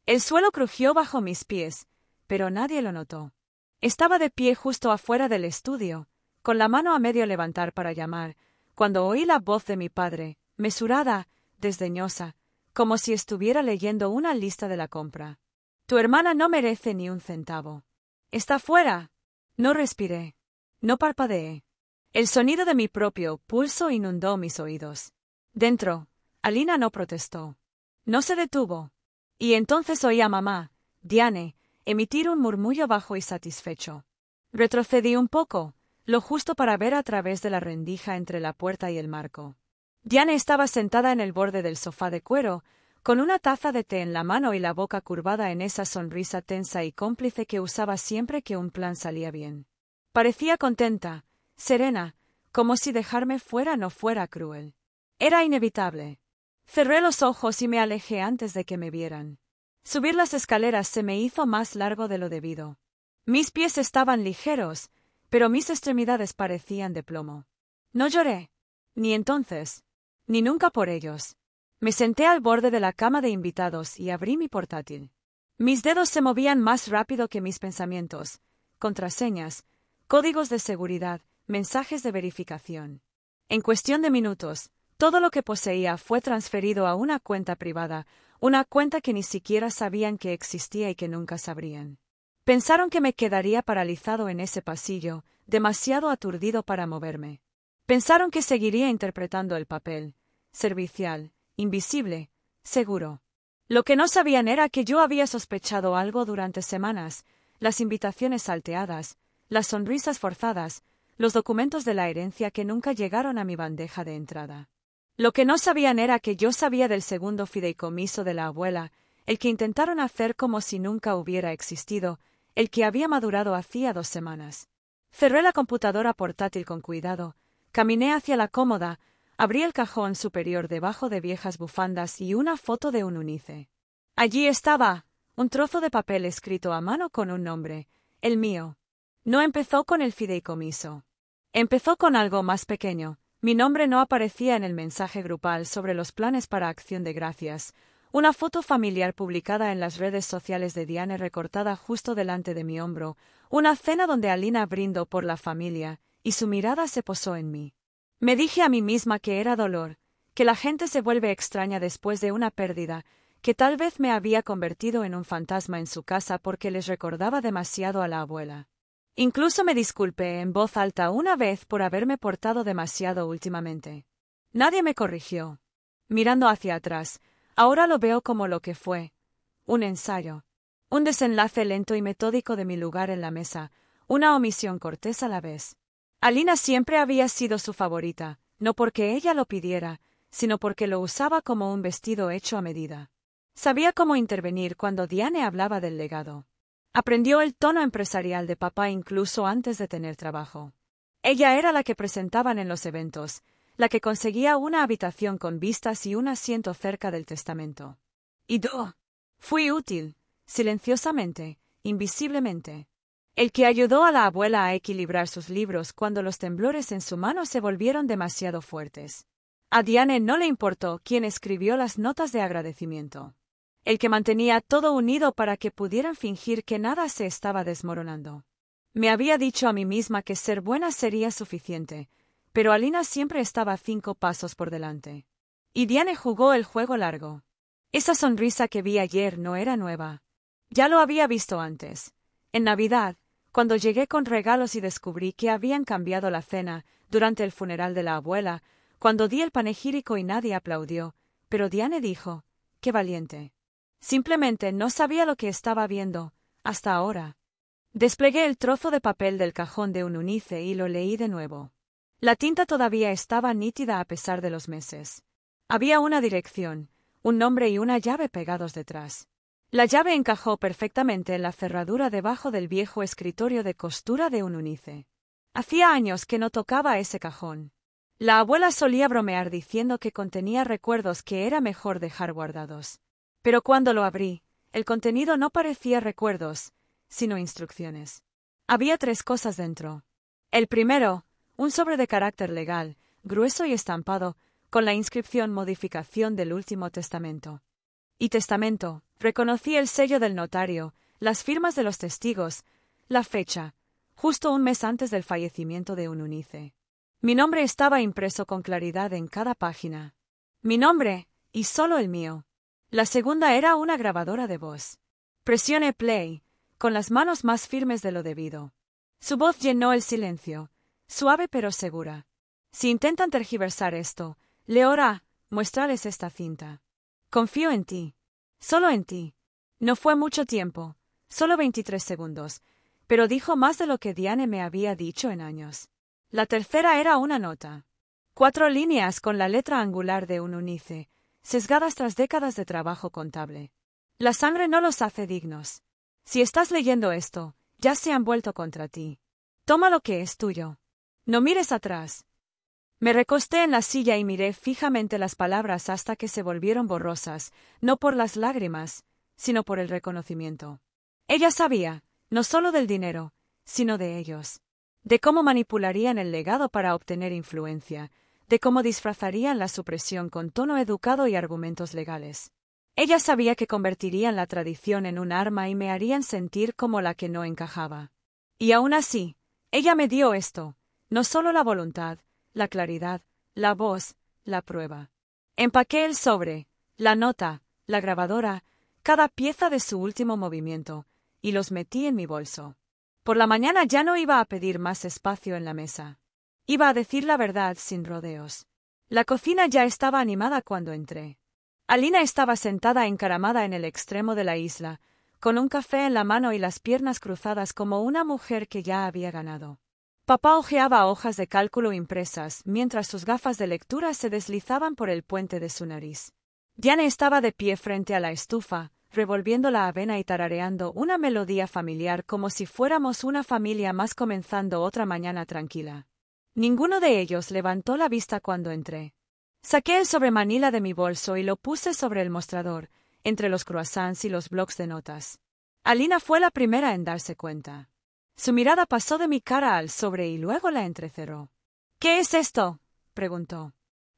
El suelo crujió bajo mis pies, pero nadie lo notó. Estaba de pie justo afuera del estudio, con la mano a medio levantar para llamar, cuando oí la voz de mi padre, mesurada, desdeñosa, como si estuviera leyendo una lista de la compra. Tu hermana no merece ni un centavo. ¿Está fuera? No respiré. No parpadeé. El sonido de mi propio pulso inundó mis oídos. Dentro, Alina no protestó. No se detuvo. Y entonces oí a mamá, Diane, emitir un murmullo bajo y satisfecho. Retrocedí un poco, lo justo para ver a través de la rendija entre la puerta y el marco. Diane estaba sentada en el borde del sofá de cuero, con una taza de té en la mano y la boca curvada en esa sonrisa tensa y cómplice que usaba siempre que un plan salía bien. Parecía contenta, serena, como si dejarme fuera no fuera cruel. Era inevitable. Cerré los ojos y me alejé antes de que me vieran. Subir las escaleras se me hizo más largo de lo debido. Mis pies estaban ligeros, pero mis extremidades parecían de plomo. No lloré, ni entonces, ni nunca por ellos. Me senté al borde de la cama de invitados y abrí mi portátil. Mis dedos se movían más rápido que mis pensamientos. Contraseñas, códigos de seguridad, mensajes de verificación. En cuestión de minutos, todo lo que poseía fue transferido a una cuenta privada, una cuenta que ni siquiera sabían que existía y que nunca sabrían. Pensaron que me quedaría paralizado en ese pasillo, demasiado aturdido para moverme. Pensaron que seguiría interpretando el papel, servicial, invisible, seguro. Lo que no sabían era que yo había sospechado algo durante semanas, las invitaciones salteadas, las sonrisas forzadas, los documentos de la herencia que nunca llegaron a mi bandeja de entrada. Lo que no sabían era que yo sabía del segundo fideicomiso de la abuela, el que intentaron hacer como si nunca hubiera existido, el que había madurado hacía 2 semanas. Cerré la computadora portátil con cuidado, caminé hacia la cómoda, abrí el cajón superior debajo de viejas bufandas y una foto de un unice. Allí estaba, un trozo de papel escrito a mano con un nombre, el mío. No empezó con el fideicomiso. Empezó con algo más pequeño. Mi nombre no aparecía en el mensaje grupal sobre los planes para Acción de Gracias. Una foto familiar publicada en las redes sociales de Diane recortada justo delante de mi hombro. Una cena donde Alina brindó por la familia, y su mirada se posó en mí. Me dije a mí misma que era dolor, que la gente se vuelve extraña después de una pérdida, que tal vez me había convertido en un fantasma en su casa porque les recordaba demasiado a la abuela. Incluso me disculpé en voz alta una vez por haberme portado demasiado últimamente. Nadie me corrigió. Mirando hacia atrás, ahora lo veo como lo que fue. Un ensayo. Un desenlace lento y metódico de mi lugar en la mesa, una omisión cortés a la vez. Alina siempre había sido su favorita, no porque ella lo pidiera, sino porque lo usaba como un vestido hecho a medida. Sabía cómo intervenir cuando Diane hablaba del legado. Aprendió el tono empresarial de papá incluso antes de tener trabajo. Ella era la que presentaban en los eventos, la que conseguía una habitación con vistas y un asiento cerca del testamento. Y yo fui útil, silenciosamente, invisiblemente. El que ayudó a la abuela a equilibrar sus libros cuando los temblores en su mano se volvieron demasiado fuertes. A Diane no le importó quién escribió las notas de agradecimiento. El que mantenía todo unido para que pudieran fingir que nada se estaba desmoronando. Me había dicho a mí misma que ser buena sería suficiente, pero Alina siempre estaba 5 pasos por delante. Y Diane jugó el juego largo. Esa sonrisa que vi ayer no era nueva. Ya lo había visto antes. En Navidad, cuando llegué con regalos y descubrí que habían cambiado la cena, durante el funeral de la abuela, cuando di el panegírico y nadie aplaudió, pero Diane dijo, ¡qué valiente! Simplemente no sabía lo que estaba viendo, hasta ahora. Desplegué el trozo de papel del cajón de un unice y lo leí de nuevo. La tinta todavía estaba nítida a pesar de los meses. Había una dirección, un nombre y una llave pegados detrás. La llave encajó perfectamente en la cerradura debajo del viejo escritorio de costura de un unice. Hacía años que no tocaba ese cajón. La abuela solía bromear diciendo que contenía recuerdos que era mejor dejar guardados. Pero cuando lo abrí, el contenido no parecía recuerdos, sino instrucciones. Había 3 cosas dentro. El primero, un sobre de carácter legal, grueso y estampado, con la inscripción Modificación del Último Testamento. Y testamento, Reconocí el sello del notario, las firmas de los testigos, la fecha, justo un mes antes del fallecimiento de Eunice. Mi nombre estaba impreso con claridad en cada página. Mi nombre, y solo el mío. La segunda era una grabadora de voz. Presioné play, con las manos más firmes de lo debido. Su voz llenó el silencio, suave pero segura. Si intentan tergiversar esto, Leora, muéstrales esta cinta. Confío en ti. Solo en ti. No fue mucho tiempo, solo 23 segundos, pero dijo más de lo que Diane me había dicho en años. La tercera era una nota. 4 líneas con la letra angular de Eunice, sesgadas tras décadas de trabajo contable. La sangre no los hace dignos. Si estás leyendo esto, ya se han vuelto contra ti. Toma lo que es tuyo. No mires atrás. Me recosté en la silla y miré fijamente las palabras hasta que se volvieron borrosas, no por las lágrimas, sino por el reconocimiento. Ella sabía, no solo del dinero, sino de ellos. De cómo manipularían el legado para obtener influencia, de cómo disfrazarían la supresión con tono educado y argumentos legales. Ella sabía que convertirían la tradición en un arma y me harían sentir como la que no encajaba. Y aún así, ella me dio esto, no solo la voluntad, la claridad, la voz, la prueba. Empaqué el sobre, la nota, la grabadora, cada pieza de su último movimiento, y los metí en mi bolso. Por la mañana ya no iba a pedir más espacio en la mesa. Iba a decir la verdad sin rodeos. La cocina ya estaba animada cuando entré. Alina estaba sentada encaramada en el extremo de la isla, con un café en la mano y las piernas cruzadas como una mujer que ya había ganado. Papá hojeaba hojas de cálculo impresas, mientras sus gafas de lectura se deslizaban por el puente de su nariz. Diane estaba de pie frente a la estufa, revolviendo la avena y tarareando una melodía familiar como si fuéramos una familia más comenzando otra mañana tranquila. Ninguno de ellos levantó la vista cuando entré. Saqué el sobremanila de mi bolso y lo puse sobre el mostrador, entre los croissants y los blocs de notas. Alina fue la primera en darse cuenta. Su mirada pasó de mi cara al sobre y luego la entrecerró. «¿Qué es esto?», preguntó.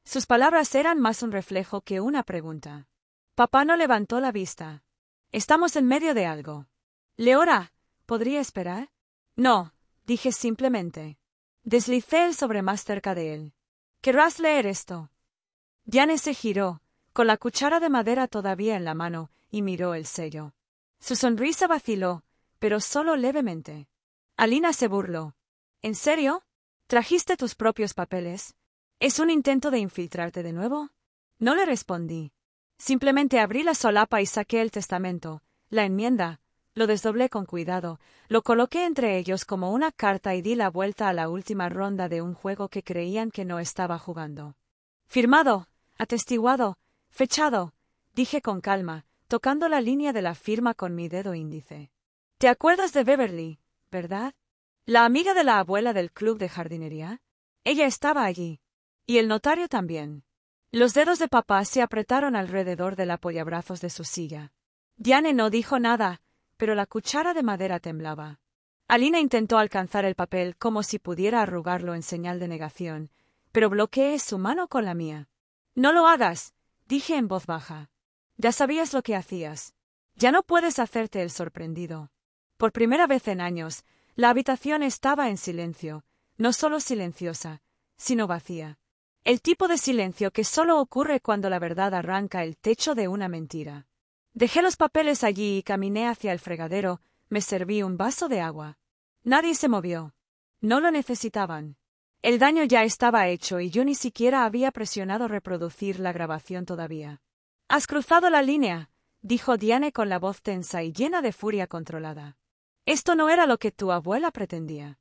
Sus palabras eran más un reflejo que una pregunta. Papá no levantó la vista. «Estamos en medio de algo». «Leora, ¿podría esperar?» «No», dije simplemente. Deslicé el sobre más cerca de él. «¿Querrás leer esto?». Diane se giró, con la cuchara de madera todavía en la mano, y miró el sello. Su sonrisa vaciló, pero solo levemente. Alina se burló. «¿En serio? ¿Trajiste tus propios papeles? ¿Es un intento de infiltrarte de nuevo?». No le respondí. Simplemente abrí la solapa y saqué el testamento, la enmienda, lo desdoblé con cuidado, lo coloqué entre ellos como una carta y di la vuelta a la última ronda de un juego que creían que no estaba jugando. «Firmado, atestiguado, fechado», dije con calma, tocando la línea de la firma con mi dedo índice. «¿Te acuerdas de Beverly, verdad? La amiga de la abuela del club de jardinería? Ella estaba allí. Y el notario también». Los dedos de papá se apretaron alrededor del apoyabrazos de su silla. Diane no dijo nada, pero la cuchara de madera temblaba. Alina intentó alcanzar el papel como si pudiera arrugarlo en señal de negación, pero bloqueé su mano con la mía. «No lo hagas», dije en voz baja. «Ya sabías lo que hacías. Ya no puedes hacerte el sorprendido». Por primera vez en años, la habitación estaba en silencio, no solo silenciosa, sino vacía. El tipo de silencio que solo ocurre cuando la verdad arranca el techo de una mentira. Dejé los papeles allí y caminé hacia el fregadero, me serví un vaso de agua. Nadie se movió. No lo necesitaban. El daño ya estaba hecho y yo ni siquiera había presionado reproducir la grabación todavía. «Has cruzado la línea», dijo Diane con la voz tensa y llena de furia controlada. «Esto no era lo que tu abuela pretendía».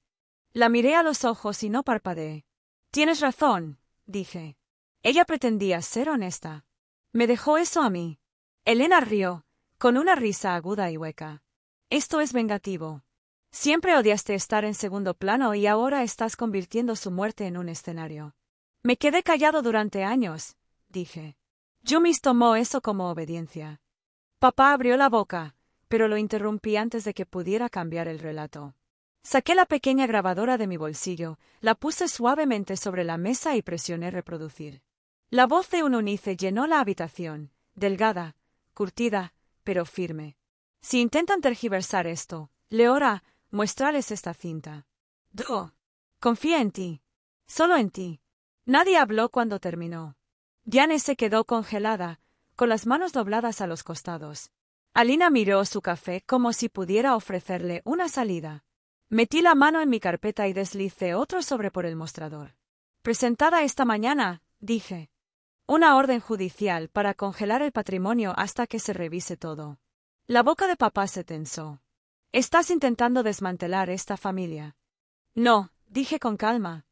La miré a los ojos y no parpadeé. «Tienes razón», dije. Ella pretendía ser honesta. Me dejó eso a mí. Elena rió, con una risa aguda y hueca. «Esto es vengativo. Siempre odiaste estar en segundo plano y ahora estás convirtiendo su muerte en un escenario». Me quedé callado durante años, dije. Jumis tomó eso como obediencia. Papá abrió la boca, pero lo interrumpí antes de que pudiera cambiar el relato. Saqué la pequeña grabadora de mi bolsillo, la puse suavemente sobre la mesa y presioné reproducir. La voz de Eunice llenó la habitación, delgada, curtida, pero firme. Si intentan tergiversar esto, Leora, muéstrales esta cinta. Confía en ti. Solo en ti. Nadie habló cuando terminó. Diane se quedó congelada, con las manos dobladas a los costados. Alina miró su café como si pudiera ofrecerle una salida. Metí la mano en mi carpeta y deslicé otro sobre por el mostrador. Presentada esta mañana, dije. Una orden judicial para congelar el patrimonio hasta que se revise todo. La boca de papá se tensó. ¿Estás intentando desmantelar esta familia? No, dije con calma.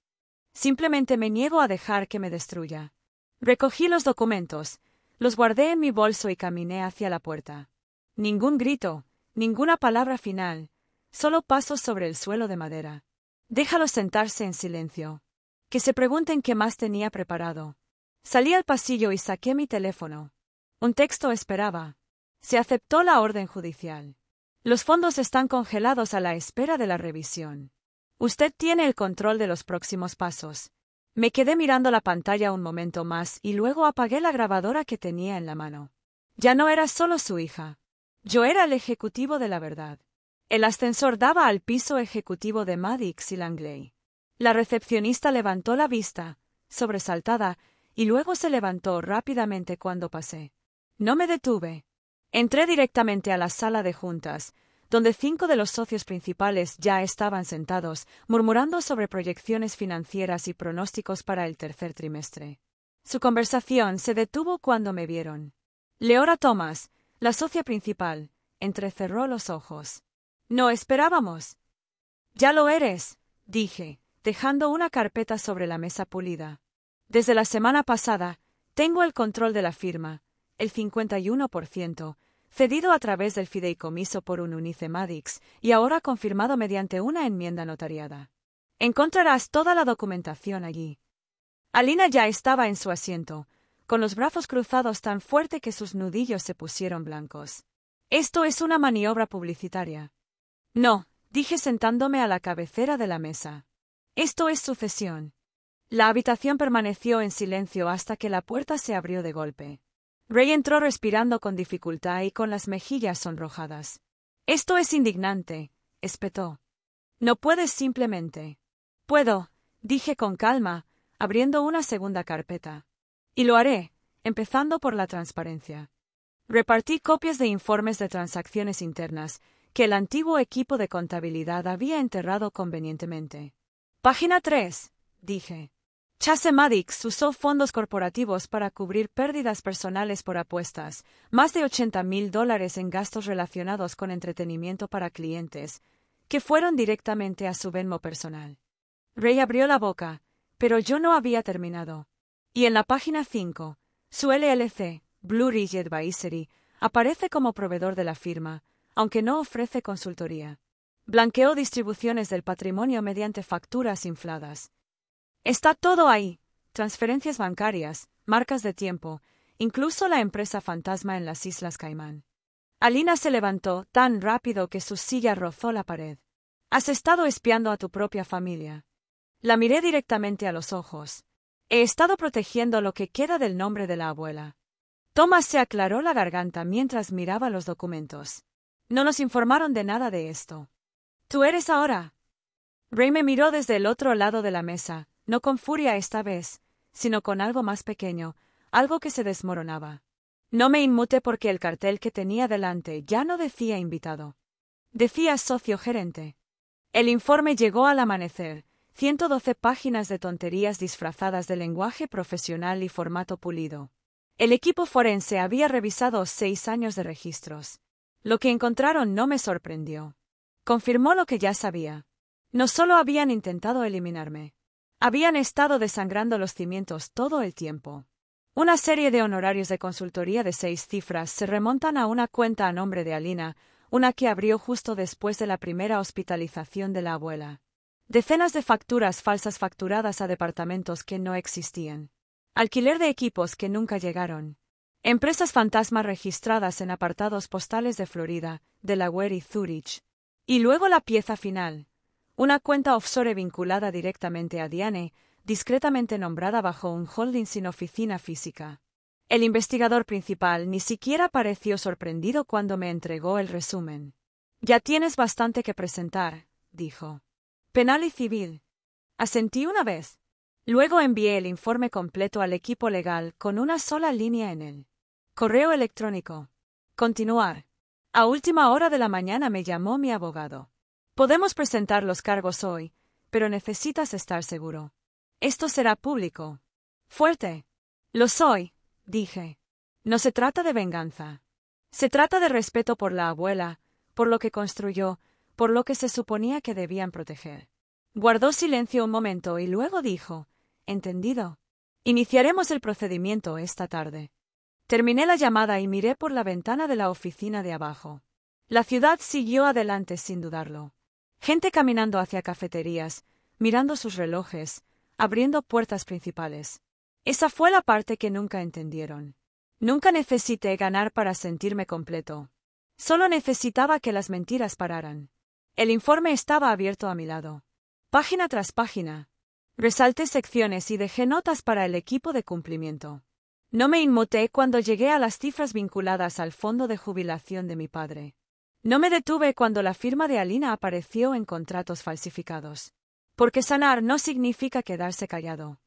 Simplemente me niego a dejar que me destruya. Recogí los documentos, los guardé en mi bolso y caminé hacia la puerta. Ningún grito, ninguna palabra final, solo pasos sobre el suelo de madera. Déjalos sentarse en silencio. Que se pregunten qué más tenía preparado. Salí al pasillo y saqué mi teléfono. Un texto esperaba. Se aceptó la orden judicial. Los fondos están congelados a la espera de la revisión. Usted tiene el control de los próximos pasos. Me quedé mirando la pantalla un momento más y luego apagué la grabadora que tenía en la mano. Ya no era solo su hija. Yo era el ejecutivo de la verdad. El ascensor daba al piso ejecutivo de Maddix y Langley. La recepcionista levantó la vista, sobresaltada, y luego se levantó rápidamente cuando pasé. No me detuve. Entré directamente a la sala de juntas, donde 5 de los socios principales ya estaban sentados, murmurando sobre proyecciones financieras y pronósticos para el tercer trimestre. Su conversación se detuvo cuando me vieron. Leora Thomas, la socia principal, entrecerró los ojos. No esperábamos. Ya lo eres, dije, dejando una carpeta sobre la mesa pulida. Desde la semana pasada, tengo el control de la firma, el 51%, cedido a través del fideicomiso por un Unice Maddix y ahora confirmado mediante una enmienda notariada. Encontrarás toda la documentación allí. Alina ya estaba en su asiento, con los brazos cruzados tan fuerte que sus nudillos se pusieron blancos. Esto es una maniobra publicitaria. No, dije sentándome a la cabecera de la mesa. Esto es sucesión. La habitación permaneció en silencio hasta que la puerta se abrió de golpe. Ray entró respirando con dificultad y con las mejillas sonrojadas. Esto es indignante, espetó. No puedes simplemente. Puedo, dije con calma, abriendo una segunda carpeta. Y lo haré, empezando por la transparencia. Repartí copias de informes de transacciones internas que el antiguo equipo de contabilidad había enterrado convenientemente. Página 3, dije. Chase Maddix usó fondos corporativos para cubrir pérdidas personales por apuestas, más de $80,000 en gastos relacionados con entretenimiento para clientes, que fueron directamente a su Venmo personal. Ray abrió la boca, pero yo no había terminado. Y en la página 5, su LLC, Blue Ridge Advisory, aparece como proveedor de la firma, aunque no ofrece consultoría. Blanqueó distribuciones del patrimonio mediante facturas infladas. Está todo ahí, transferencias bancarias, marcas de tiempo, incluso la empresa fantasma en las Islas Caimán. Alina se levantó tan rápido que su silla rozó la pared. Has estado espiando a tu propia familia. La miré directamente a los ojos. He estado protegiendo lo que queda del nombre de la abuela. Thomas se aclaró la garganta mientras miraba los documentos. No nos informaron de nada de esto. ¿Tú eres ahora? Ray me miró desde el otro lado de la mesa, no con furia esta vez, sino con algo más pequeño, algo que se desmoronaba. No me inmuté porque el cartel que tenía delante ya no decía invitado. Decía socio gerente. El informe llegó al amanecer, 112 páginas de tonterías disfrazadas de lenguaje profesional y formato pulido. El equipo forense había revisado 6 años de registros. Lo que encontraron no me sorprendió. Confirmó lo que ya sabía. No solo habían intentado eliminarme. Habían estado desangrando los cimientos todo el tiempo. Una serie de honorarios de consultoría de 6 cifras se remontan a una cuenta a nombre de Alina, una que abrió justo después de la primera hospitalización de la abuela. Decenas de facturas falsas facturadas a departamentos que no existían. Alquiler de equipos que nunca llegaron. Empresas fantasmas registradas en apartados postales de Florida, Delaware y Zurich. Y luego la pieza final. Una cuenta offshore vinculada directamente a Diane, discretamente nombrada bajo un holding sin oficina física. El investigador principal ni siquiera pareció sorprendido cuando me entregó el resumen. Ya tienes bastante que presentar, dijo. Penal y civil. Asentí una vez. Luego envié el informe completo al equipo legal con una sola línea en él. Correo electrónico. Continuar. A última hora de la mañana me llamó mi abogado. Podemos presentar los cargos hoy, pero necesitas estar seguro. Esto será público. Fuerte. Lo soy, dije. No se trata de venganza. Se trata de respeto por la abuela, por lo que construyó, por lo que se suponía que debían proteger. Guardó silencio un momento y luego dijo, «Entendido. Iniciaremos el procedimiento esta tarde». Terminé la llamada y miré por la ventana de la oficina de abajo. La ciudad siguió adelante sin dudarlo. Gente caminando hacia cafeterías, mirando sus relojes, abriendo puertas principales. Esa fue la parte que nunca entendieron. Nunca necesité ganar para sentirme completo. Solo necesitaba que las mentiras pararan. El informe estaba abierto a mi lado. Página tras página. Resalté secciones y dejé notas para el equipo de cumplimiento. No me inmuté cuando llegué a las cifras vinculadas al fondo de jubilación de mi padre. No me detuve cuando la firma de Alina apareció en contratos falsificados. Porque sanar no significa quedarse callado.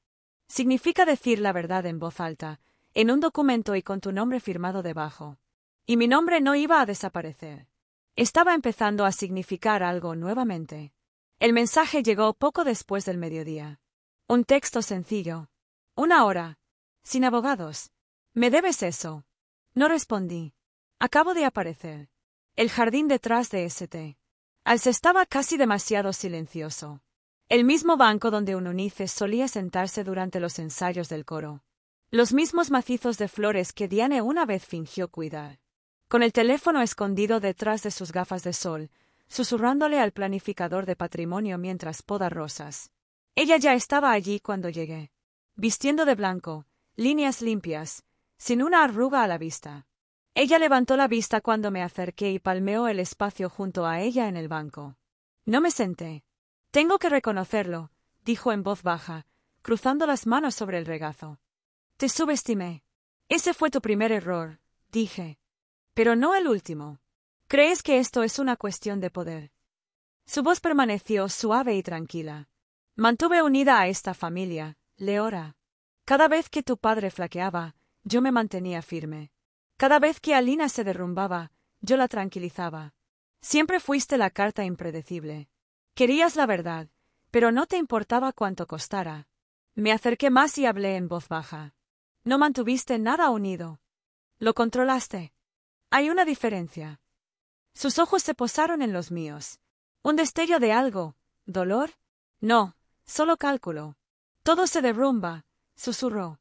Significa decir la verdad en voz alta, en un documento y con tu nombre firmado debajo. Y mi nombre no iba a desaparecer. Estaba empezando a significar algo nuevamente. El mensaje llegó poco después del mediodía. Un texto sencillo. 1 hora. Sin abogados. ¿Me debes eso? No respondí. Acabo de aparecer. El jardín detrás de St. Al's estaba casi demasiado silencioso. El mismo banco donde Ununice solía sentarse durante los ensayos del coro. Los mismos macizos de flores que Diane una vez fingió cuidar. Con el teléfono escondido detrás de sus gafas de sol, susurrándole al planificador de patrimonio mientras poda rosas. Ella ya estaba allí cuando llegué. Vistiendo de blanco, líneas limpias, sin una arruga a la vista. Ella levantó la vista cuando me acerqué y palmeó el espacio junto a ella en el banco. No me senté. Tengo que reconocerlo, dijo en voz baja, cruzando las manos sobre el regazo. Te subestimé. Ese fue tu primer error, dije. Pero no el último. ¿Crees que esto es una cuestión de poder? Su voz permaneció suave y tranquila. Mantuve unida a esta familia, Leora. Cada vez que tu padre flaqueaba, yo me mantenía firme. Cada vez que Alina se derrumbaba, yo la tranquilizaba. Siempre fuiste la carta impredecible. Querías la verdad, pero no te importaba cuánto costara. Me acerqué más y hablé en voz baja. No mantuviste nada unido. Lo controlaste. Hay una diferencia. Sus ojos se posaron en los míos. Un destello de algo. ¿Dolor? No, solo cálculo. Todo se derrumba, susurró.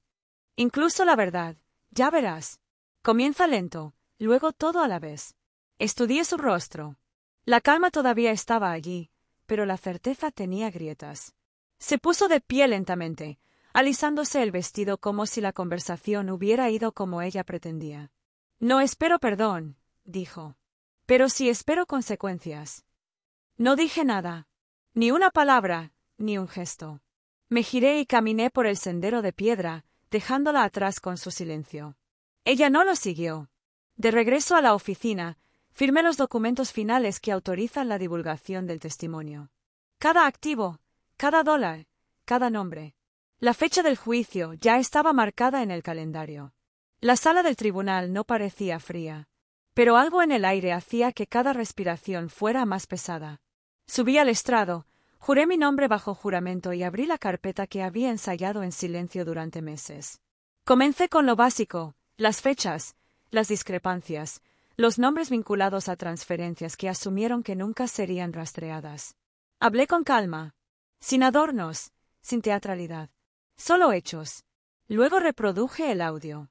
Incluso la verdad. Ya verás. Comienza lento, luego todo a la vez. Estudié su rostro. La calma todavía estaba allí, pero la certeza tenía grietas. Se puso de pie lentamente, alisándose el vestido como si la conversación hubiera ido como ella pretendía. No espero perdón, dijo. Pero sí espero consecuencias. No dije nada. Ni una palabra, ni un gesto. Me giré y caminé por el sendero de piedra, dejándola atrás con su silencio. Ella no lo siguió. De regreso a la oficina, firmé los documentos finales que autorizan la divulgación del testimonio. Cada activo, cada dólar, cada nombre. La fecha del juicio ya estaba marcada en el calendario. La sala del tribunal no parecía fría, pero algo en el aire hacía que cada respiración fuera más pesada. Subí al estrado, juré mi nombre bajo juramento y abrí la carpeta que había ensayado en silencio durante meses. Comencé con lo básico, las fechas, las discrepancias, los nombres vinculados a transferencias que asumieron que nunca serían rastreadas. Hablé con calma, sin adornos, sin teatralidad, solo hechos. Luego reproduje el audio.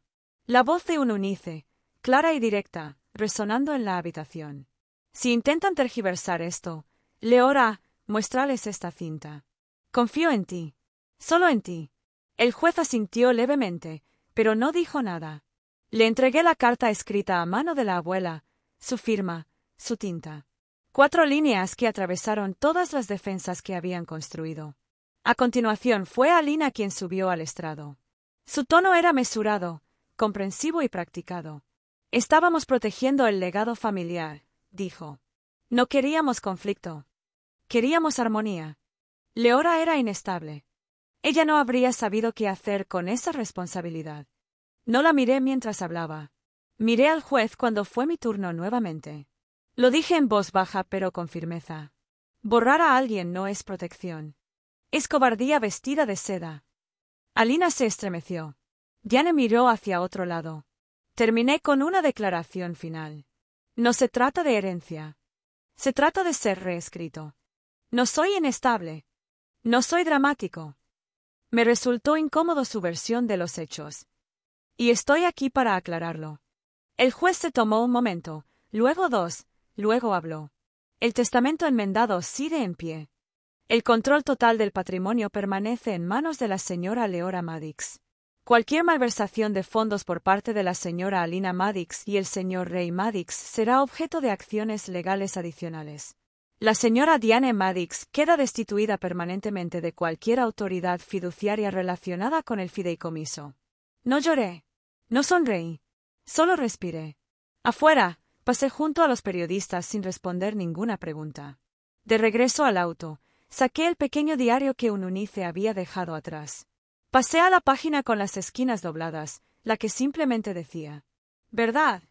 La voz de Ununice, clara y directa, resonando en la habitación. Si intentan tergiversar esto, Leora, muéstrales esta cinta. Confío en ti. Solo en ti. El juez asintió levemente, pero no dijo nada. Le entregué la carta escrita a mano de la abuela, su firma, su tinta. 4 líneas que atravesaron todas las defensas que habían construido. A continuación fue Alina quien subió al estrado. Su tono era mesurado, comprensivo y practicado. Estábamos protegiendo el legado familiar, dijo. No queríamos conflicto. Queríamos armonía. Leora era inestable. Ella no habría sabido qué hacer con esa responsabilidad. No la miré mientras hablaba. Miré al juez cuando fue mi turno nuevamente. Lo dije en voz baja pero con firmeza. Borrar a alguien no es protección. Es cobardía vestida de seda. Alina se estremeció. Diane miró hacia otro lado. Terminé con una declaración final. No se trata de herencia. Se trata de ser reescrito. No soy inestable. No soy dramático. Me resultó incómodo su versión de los hechos. Y estoy aquí para aclararlo. El juez se tomó un momento, luego dos, luego habló. El testamento enmendado sigue en pie. El control total del patrimonio permanece en manos de la señora Leora Maddox. Cualquier malversación de fondos por parte de la señora Alina Maddox y el señor Ray Maddox será objeto de acciones legales adicionales. La señora Diane Maddox queda destituida permanentemente de cualquier autoridad fiduciaria relacionada con el fideicomiso. No lloré. No sonreí. Solo respiré. Afuera, pasé junto a los periodistas sin responder ninguna pregunta. De regreso al auto, saqué el pequeño diario que Unice había dejado atrás. Pasé a la página con las esquinas dobladas, la que simplemente decía: «¿Verdad?».